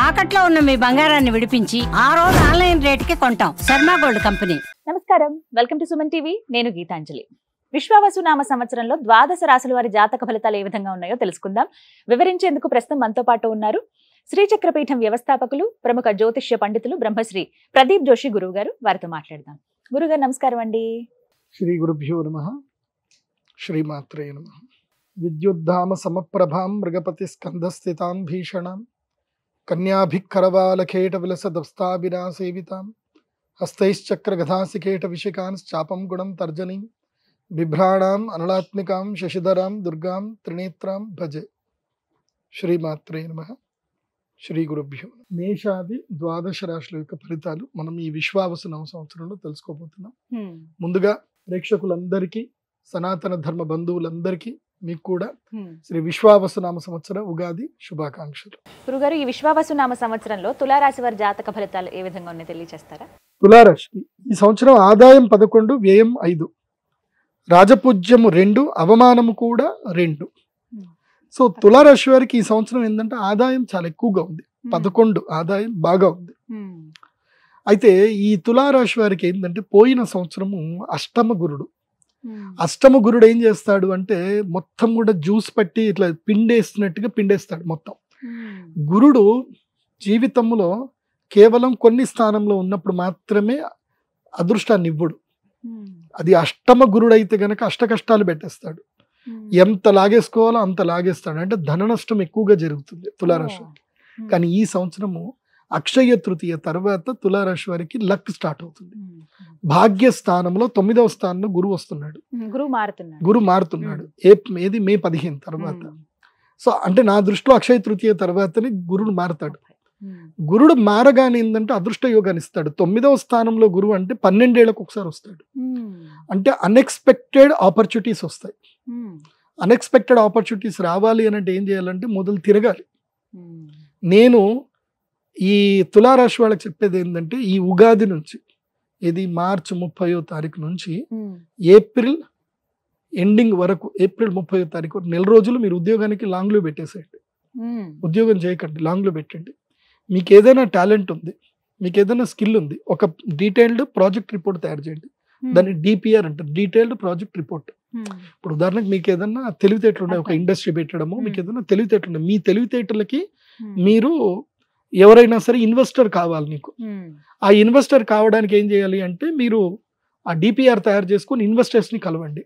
తాకట్లో ఉన్న మీ బంగారాన్ని విడిపించి ఆ రోజు ఆన్లైన్ రేటుకి కొంటాం. Sharma gold company. నమస్కారం, వెల్కమ్ టు సుమన్ టీవీ. నేను గీతాంజలి. విశ్వావసు నామ సంవత్సరంలో ద్వాదశ రాశుల వారి జాతక ఫలితాలు ఏ విధంగా ఉన్నాయో తెలుసుకుందాం. వివరించేందుకు ప్రస్తుతం మనతో పాటు ఉన్నారు శ్రీచక్రపీఠం వ్యవస్థాపకులు, ప్రముఖ జ్యోతిష్య పండితులు బ్రహ్మశ్రీ ప్రదీప్ జోషి గురువు గారు. వారితో మాట్లాడదాం. గురుగారు నమస్కారం అండి. శ్రీ గురుభ్యో నమః. శ్రీమాత్రే నమః. విద్యుద్ధామ సమప్రభాం మృగపతి స్కంధస్థితాం భీషణాం కన్యాభికరవాలకేట విలసదస్తాభిరా సేవితాం హస్తైశ్చక్ర గదాసికేట విషికాంశ్చాపం గుణం తర్జనీం బిభ్రాణాం అనలాత్మికాం శశిధరాం దుర్గాం త్రినేత్రాం భజే. శ్రీమాత్రే నమః. శ్రీ గురుభ్యో. మేషాది ద్వాదశ రాశుల యొక్క ఫలితాలు మనం ఈ విశ్వావసు నవ సంవత్సరంలో తెలుసుకోబోతున్నాం. ముందుగా ప్రేక్షకులందరికీ, సనాతన ధర్మ బంధువులందరికీ, మీకు కూడా శ్రీ విశ్వావసు నామ సంవత్సర ఉగాది శుభాకాంక్షలు. గురుగారు, ఈ విశ్వావసు నామ సంవత్సరంలో తులారాశి వారి జాతక ఫలితాలు ఏ విధంగా ఉన్నాయో తెలియజేస్తారా? తులారాశికి ఈ సంవత్సరం ఆదాయం 11, వ్యయం 5, రాజపూజ్యము 2, అవమానము కూడా 2. సో తులారాశి వారికి ఈ సంవత్సరం ఏంటంటే ఆదాయం చాలా ఎక్కువగా ఉంది. 11 ఆదాయం బాగా ఉంది. అయితే ఈ తులారాశి వారికి ఏంటంటే పోయిన సంవత్సరము అష్టమ గురుడు. అష్టమ గురుడు ఏం చేస్తాడు అంటే మొత్తం కూడా జ్యూస్ పట్టి ఇట్లా పిండేస్తున్నట్టుగా పిండేస్తాడు మొత్తం. గురుడు జీవితంలో కేవలం కొన్ని స్థానంలో ఉన్నప్పుడు మాత్రమే అదృష్టాన్ని ఇవ్వడు. అది అష్టమ గురుడు అయితే గనక అష్ట కష్టాలు పెట్టేస్తాడు. ఎంత లాగేసుకోవాలో అంత లాగేస్తాడు. అంటే ధన నష్టం ఎక్కువగా జరుగుతుంది తులారాశి వారికి. కానీ ఈ సంవత్సరము అక్షయ తృతీయ తర్వాత తులారాశి వారికి లక్ స్టార్ట్ అవుతుంది. భాగ్య స్థానంలో 9వ స్థానంలో గురువు వస్తున్నాడు. గురువు మారుతున్నాడు. ఏది మే 15 తర్వాత. సో అంటే నా దృష్టిలో అక్షయ తృతీయ తర్వాతనే గురుడు మారుతాడు. గురుడు మారగానే ఏంటంటే అదృష్ట యోగాన్ని ఇస్తాడు. 9వ స్థానంలో గురువు అంటే 12 ఏళ్లకు ఒకసారి వస్తాడు. అంటే అన్ఎక్స్పెక్టెడ్ ఆపర్చునిటీస్ వస్తాయి. అన్ఎక్స్పెక్టెడ్ ఆపర్చునిటీస్ రావాలి అని అంటే ఏం చేయాలంటే మొదలు తిరగాలి. నేను ఈ తులారాశి వాళ్ళకి చెప్పేది ఏంటంటే ఈ ఉగాది నుంచి, ఇది మార్చి 30వ తారీఖు నుంచి ఏప్రిల్ ఎండింగ్ వరకు, ఏప్రిల్ 30వ తారీఖు నెల రోజులు మీరు ఉద్యోగానికి లాంగ్ లీవ్ పెట్టేసేయండి. ఉద్యోగం చేయకండి, లాంగ్ లీవ్ పెట్టండి. మీకు ఏదైనా టాలెంట్ ఉంది, మీకు ఏదైనా స్కిల్ ఉంది, ఒక డీటెయిల్డ్ ప్రాజెక్ట్ రిపోర్ట్ తయారు చేయండి. దాన్ని డిపిఆర్ అంటారు, డీటెయిల్డ్ ప్రాజెక్ట్ రిపోర్ట్. ఇప్పుడు ఉదాహరణకు మీకు ఏదైనా తెలివితేటలు ఉన్నాయి, ఒక ఇండస్ట్రీ పెట్టడము, మీకు ఏదైనా తెలివితేటలు ఉన్నాయి, మీ తెలివితేటలకి మీరు ఎవరైనా సరే ఇన్వెస్టర్ కావాలి. మీకు ఆ ఇన్వెస్టర్ కావడానికి ఏం చేయాలి అంటే మీరు ఆ డిపిఆర్ తయారు చేసుకొని ఇన్వెస్టర్స్ ని కలవండి.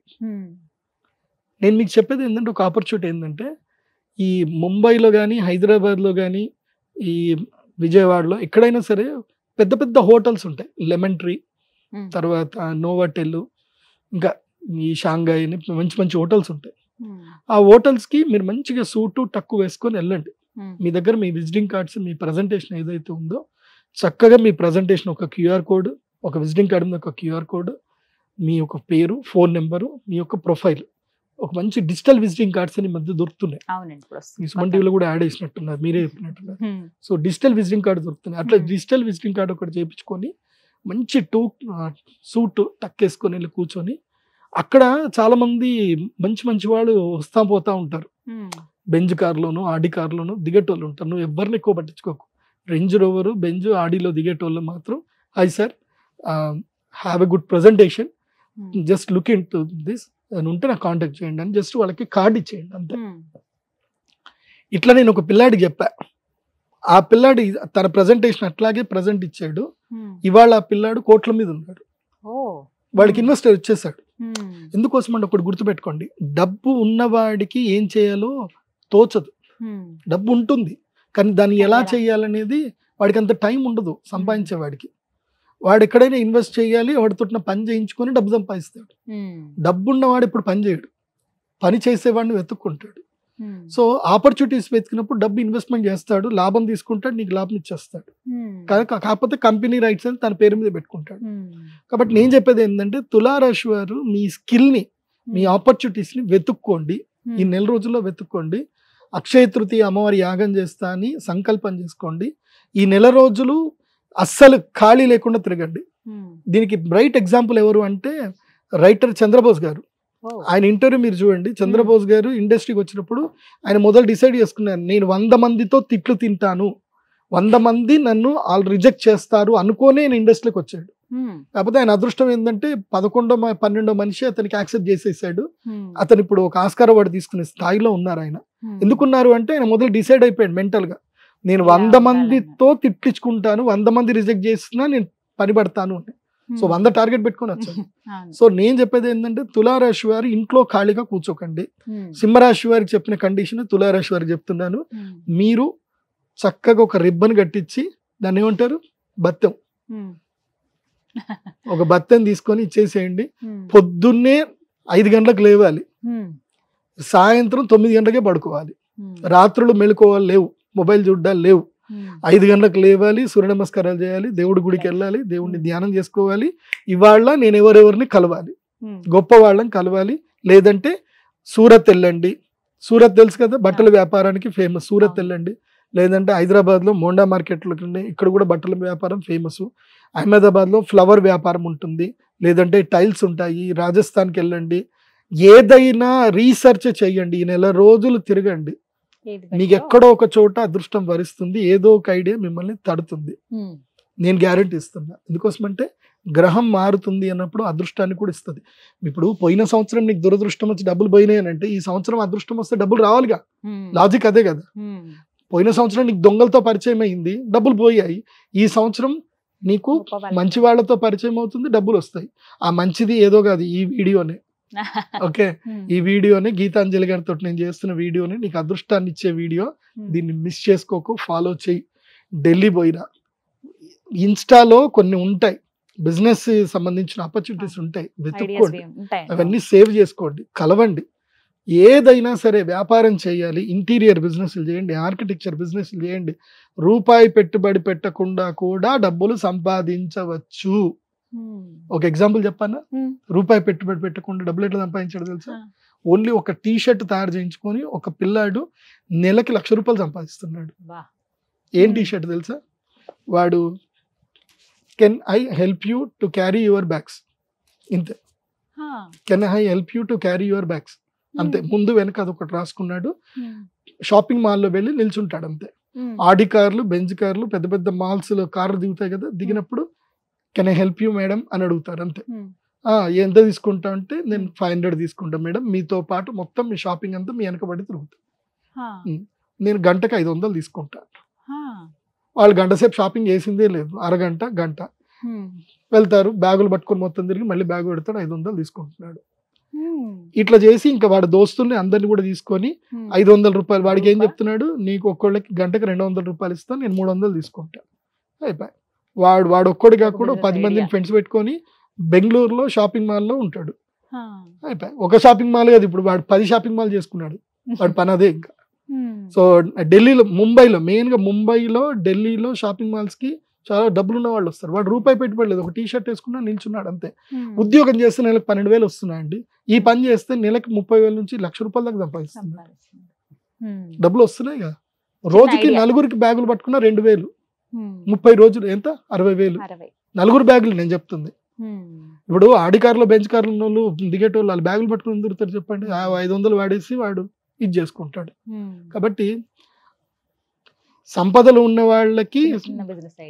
నేను మీకు చెప్పేది ఏంటంటే ఒక ఆపర్చునిటీ ఏంటంటే ఈ ముంబైలో కానీ, హైదరాబాద్లో కానీ, ఈ విజయవాడలో ఎక్కడైనా సరే పెద్ద పెద్ద హోటల్స్ ఉంటాయి. లెమన్ ట్రీ, తర్వాత నోవాటెల్, ఇంకా ఈ షాంఘాయ్ అని మంచి మంచి హోటల్స్ ఉంటాయి. ఆ హోటల్స్కి మీరు మంచిగా సూటు టక్కు వేసుకొని వెళ్ళండి. మీ దగ్గర మీ విజిటింగ్ కార్డ్స్, మీ ప్రజెంటేషన్ ఏదైతే ఉందో చక్కగా మీ ప్రజెంటేషన్ ఒక క్యూఆర్ కోడ్, ఒక విజిటింగ్ కార్డు మీద ఒక క్యూఆర్ కోడ్, మీ యొక్క పేరు, ఫోన్ నెంబరు, మీ యొక్క ప్రొఫైల్, ఒక మంచి డిజిటల్ విజిటింగ్ కార్డ్స్ అని మధ్య దొరుకుతున్నాయి. మీ సుమన్ టీవీలో కూడా యాడ్ చేసినట్టున్నారు, మీరే చెప్పినట్టున్నారు. సో డిజిటల్ విజిటింగ్ కార్డు దొరుకుతున్నాయి. అట్లా డిజిటల్ విజిటింగ్ కార్డు ఒకటి చేయించుకొని మంచి సూట్ టక్కేసుకొని వెళ్ళి కూర్చొని, అక్కడ చాలా మంది మంచి మంచి వాళ్ళు వస్తా పోతా ఉంటారు. బెంజ్ కార్లోను, ఆడి కార్లోను దిగేటోళ్ళు ఉంటారు. నువ్వు ఎవరిని ఎక్కువ పట్టించుకోకు. రేంజ్ రోవరు, బెంజ్, ఆడిలో దిగేటోళ్ళు మాత్రం hi sir, have a good presentation, just look in to this అని ఉంటే నాకు కాంటాక్ట్ చేయండి అని జస్ట్ వాళ్ళకి కార్డు ఇచ్చేయండి అంతే. ఇట్లా నేను ఒక పిల్లాడికి చెప్పా. ఆ పిల్లాడి తన ప్రజెంటేషన్ అట్లాగే ప్రజెంట్ ఇచ్చాడు. ఇవాళ ఆ పిల్లాడు కోట్ల మీద ఉన్నాడు. వాడికి ఇన్వెస్టర్ వచ్చేసాడు. ఎందుకోసం అంటే ఒకటి గుర్తుపెట్టుకోండి, డబ్బు ఉన్నవాడికి ఏం చేయాలో తోచదు. డబ్బు ఉంటుంది కానీ దాన్ని ఎలా చేయాలనేది వాడికి అంత టైం ఉండదు. సంపాదించేవాడికి వాడు ఎక్కడైనా ఇన్వెస్ట్ చేయాలి, వాడితో పని చేయించుకొని డబ్బు సంపాదిస్తాడు. డబ్బు ఉన్నవాడు ఇప్పుడు పని చేయడు, పని చేసేవాడిని వెతుక్కుంటాడు. సో ఆపర్చునిటీస్ వెతికినప్పుడు డబ్బు ఇన్వెస్ట్మెంట్ చేస్తాడు, లాభం తీసుకుంటాడు, నీకు లాభం ఇచ్చేస్తాడు. కాకపోతే కంపెనీ రైట్స్ అని తన పేరు మీద పెట్టుకుంటాడు. కాబట్టి నేను చెప్పేది ఏంటంటే తులారాశి వారు మీ స్కిల్ని, మీ ఆపర్చునిటీస్ని వెతుక్కోండి. ఈ నెల రోజుల్లో వెతుక్కోండి. అక్షయ తృతీయ అమ్మవారి యాగం చేస్తా అని సంకల్పం చేసుకోండి. ఈ నెల రోజులు అస్సలు ఖాళీ లేకుండా తిరగండి. దీనికి బ్రైట్ ఎగ్జాంపుల్ ఎవరు అంటే రైటర్ చంద్రబోస్ గారు. ఆయన ఇంటర్వ్యూ మీరు చూడండి. చంద్రబోస్ గారు ఇండస్ట్రీకి వచ్చినప్పుడు ఆయన మొదలు డిసైడ్ చేసుకున్నారు, నేను 100 మందితో తిట్లు తింటాను, 100 మంది నన్ను వాళ్ళు రిజెక్ట్ చేస్తారు అనుకోనే నేను ఇండస్ట్రీకి వచ్చాడు. కాకపోతే ఆయన అదృష్టం ఏంటంటే 11వ 12వ మనిషి అతనికి యాక్సెప్ట్ చేసేసాడు. అతను ఇప్పుడు ఒక ఆస్కార్ అవార్డు తీసుకునే స్థాయిలో ఉన్నారు. ఆయన ఎందుకున్నారు అంటే ఆయన మొదలు డిసైడ్ అయిపోయాడు మెంటల్ గా, నేను 100 మందితో తిట్టించుకుంటాను, 100 మంది రిజెక్ట్ చేసినా నేను పని పడతాను అని. సో 100 టార్గెట్ పెట్టుకొని వచ్చాను. సో నేను చెప్పేది ఏంటంటే తులారాశి వారు ఇంట్లో ఖాళీగా కూర్చోకండి. సింహరాశి వారికి చెప్పిన కండిషన్ తులారాశి వారికి చెప్తున్నాను. మీరు చక్కగా ఒక రిబ్బన్ కట్టించి దాన్ని ఏమంటారు, బత్తెం, ఒక బత్తెం తీసుకొని ఇచ్చేసేయండి. పొద్దున్నే 5 గంటలకు లేవాలి, సాయంత్రం 9 గంటలకే పడుకోవాలి. రాత్రులు మెళుకోవాలి లేవు, మొబైల్ చూడ్డాలు లేవు. 5 గంటలకు లేవాలి, సూర్య నమస్కారాలు చేయాలి, దేవుడి గుడికి వెళ్ళాలి, దేవుడిని ధ్యానం చేసుకోవాలి. ఇవాళ నేను ఎవరెవరిని కలవాలి, గొప్ప వాళ్ళని కలవాలి. లేదంటే సూరత్ వెళ్ళండి, సూరత్ తెలుసు కదా, బట్టల వ్యాపారానికి ఫేమస్, సూరత్ వెళ్ళండి. లేదంటే హైదరాబాద్లో మోండా మార్కెట్లు ఇక్కడ కూడా బట్టల వ్యాపారం ఫేమస్. అహ్మదాబాద్లో ఫ్లవర్ వ్యాపారం ఉంటుంది, లేదంటే టైల్స్ ఉంటాయి. రాజస్థాన్కి వెళ్ళండి. ఏదైనా రీసెర్చ్ చేయండి, ఈ నెల రోజులు తిరగండి. మీకు ఎక్కడో ఒక చోట అదృష్టం వరిస్తుంది, ఏదో ఒక ఐడియా మిమ్మల్ని తడుతుంది. నేను గ్యారెంటీ ఇస్తున్నా. ఎందుకోసమంటే గ్రహం మారుతుంది అన్నప్పుడు అదృష్టాన్ని కూడా ఇస్తుంది. ఇప్పుడు పోయిన సంవత్సరం నీకు దురదృష్టం వచ్చి డబ్బులు పోయినాయి అంటే ఈ సంవత్సరం అదృష్టం వస్తే డబ్బులు రావాలిగా. లాజిక్ అదే కదా. పోయిన సంవత్సరం నీకు దొంగలతో పరిచయం అయింది, డబ్బులు పోయాయి. ఈ సంవత్సరం నీకు మంచి వాళ్ళతో పరిచయం అవుతుంది, డబ్బులు వస్తాయి. ఆ మంచిది ఏదో కాదు, ఈ వీడియోనే. ఓకే, ఈ వీడియోని గీతాంజలి గారితో నేను చేస్తున్న వీడియోని, నీకు అదృష్టాన్ని ఇచ్చే వీడియో. దీన్ని మిస్ చేసుకోకు, ఫాలో చేయి. ఢిల్లీ పోయినా ఇన్స్టాలో కొన్ని ఉంటాయి, బిజినెస్ సంబంధించిన ఆపర్చునిటీస్ ఉంటాయి, వెతుక్కోండి, అవన్నీ సేవ్ చేసుకోండి, కలవండి. ఏదైనా సరే వ్యాపారం చేయాలి, ఇంటీరియర్ బిజినెస్లు చేయండి, ఆర్కిటెక్చర్ బిజినెస్లు చేయండి. రూపాయి పెట్టుబడి పెట్టకుండా కూడా డబ్బులు సంపాదించవచ్చు. ఒక ఎగ్జాంపుల్ చెప్పానా, రూపాయి పెట్టుబడి పెట్టకుండా డబ్బులు ఎట్లా సంపాదించాడు తెలుసా? ఓన్లీ ఒక టీ షర్ట్ తయారు చేయించుకొని ఒక పిల్లాడు నెలకి ₹1,00,000 సంపాదిస్తున్నాడు. ఏం టీ షర్ట్ తెలుసా? వాడు can I help you to carry your bags, ఇంతే. Can I help you to carry your bags, అంతే. ముందు వెనక అదొకటి రాసుకున్నాడు. షాపింగ్ మాల్లో వెళ్ళి నిల్చుంటాడు అంతే. ఆడి కార్లు, బెంజ్ కార్లు, పెద్ద పెద్ద మాల్స్ లో కార్లు దిగుతాయి కదా, దిగినప్పుడు can I help you madam అని అడుగుతారు అంతే. ఎంత తీసుకుంటా అంటే నేను 500 తీసుకుంటా మేడం, మీతో పాటు మొత్తం మీ షాపింగ్ అంతా మీ వెనకబడి తిరుగుతా, నేను గంటకి 500 తీసుకుంటా. వాళ్ళు గంట సేపు షాపింగ్ చేసిందే లేదు, అరగంట గంట వెళ్తారు, బ్యాగులు పట్టుకొని మొత్తం తిరిగి మళ్ళీ బ్యాగ్ పెడతాడు, 500 తీసుకుంటున్నాడు. ఇట్లా చేసి ఇంకా వాడు దోస్తుల్ని అందరిని కూడా తీసుకొని ₹500 వాడికి ఏం చెప్తున్నాడు, నీకు ఒక్కళ్ళకి గంటకి ₹200 ఇస్తాను, నేను 300 తీసుకుంటా. అయిపోయి వాడు ఒక్కడి కాకుండా 10 మందిని ఫ్రెండ్స్ పెట్టుకొని బెంగళూరులో షాపింగ్ మాల్లో ఉంటాడు. అయిపోయి ఒక షాపింగ్ మాల్ కాదు, ఇప్పుడు వాడు 10 షాపింగ్ మాల్ చేసుకున్నాడు, వాడు పని అదే. ఇంకా సో ఢిల్లీలో, ముంబైలో, మెయిన్ గా ముంబైలో, ఢిల్లీలో షాపింగ్ మాల్స్ కి చాలా డబ్బులు ఉన్న వాళ్ళు వస్తారు. వాడు రూపాయి పెట్టుబడలేదు, ఒక టీ షర్ట్ వేసుకున్నా నిల్చున్నాడు అంతే. ఉద్యోగం చేస్తే నెలకు 12,000 వస్తున్నాయండి. ఈ పని చేస్తే నెలకు 30,000 నుంచి ₹1,00,000 దాకా సంపాదిస్తున్నాడు. డబ్బులు వస్తున్నాయి కదా. రోజుకి 4గురికి బ్యాగులు పట్టుకున్నా 2,000, 30 రోజులు ఎంత 60,000. 4గురు బ్యాగులు నేను చెప్తుంది. ఇప్పుడు ఆడి కార్లో, బెంచ్ కార్లు ఉన్న వాళ్ళు, దిగేటోళ్ళు, వాళ్ళు బ్యాగులు పట్టుకుని తిరుగుతారు చెప్పండి. 500 వాడేసి వాడు ఇది చేసుకుంటాడు. కాబట్టి సంపదలు ఉన్న వాళ్ళకి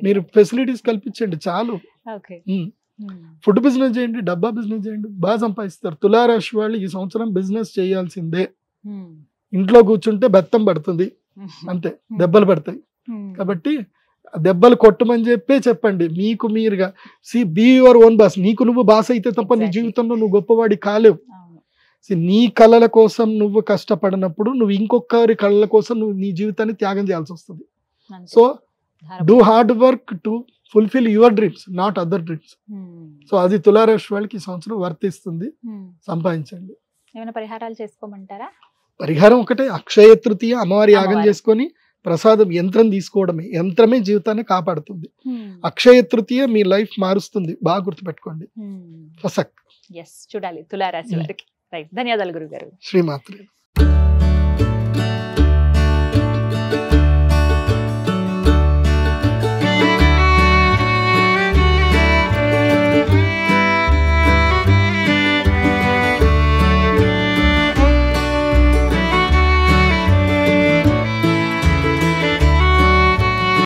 మీరు ఫెసిలిటీస్ కల్పించండి చాలు. ఫుడ్ బిజినెస్ చేయండి, డబ్బా బిజినెస్ చేయండి, బాగా సంపాదిస్తారు. తులారాశి వాళ్ళు ఈ సంవత్సరం బిజినెస్ చేయాల్సిందే. ఇంట్లో కూర్చుంటే బెత్తం పడుతుంది అంతే, దెబ్బలు పడతాయి. కాబట్టి దెబ్బలు కొట్టమని చెప్పండి మీకు మీరుగా. Be your own boss. నీకు నువ్వు బాస్ అయితే తప్ప నీ జీవితంలో నువ్వు గొప్పవాడి కాలేవు. నీ కళల కోసం నువ్వు కష్టపడినప్పుడు నువ్వు ఇంకొకరి కళల కోసం నువ్వు నీ జీవితాన్ని త్యాగం చేయాల్సి వస్తుంది. So do hard work to fulfil your dreams, not other dreams. So అది తులారాశి వాళ్ళకి ఈ సంవత్సరం వర్తిస్తుంది. సంపాదించండి. ఏమైనా పరిహారాలు చేసుకోమంటారా? పరిహారం ఒకటే, అక్షయ తృతీయ అమ్మవారి యాగం చేసుకొని ప్రసాదం యంత్రం తీసుకోవడమే. యంత్రమే జీవితాన్ని కాపాడుతుంది. అక్షయ తృతీయ మీ లైఫ్ మారుస్తుంది, బాగా గుర్తుపెట్టుకోండి. చూడాలి తులారాశి వారికి. రైట్, ధన్యవాదాలు గురుగారు. శ్రీమాత్రే.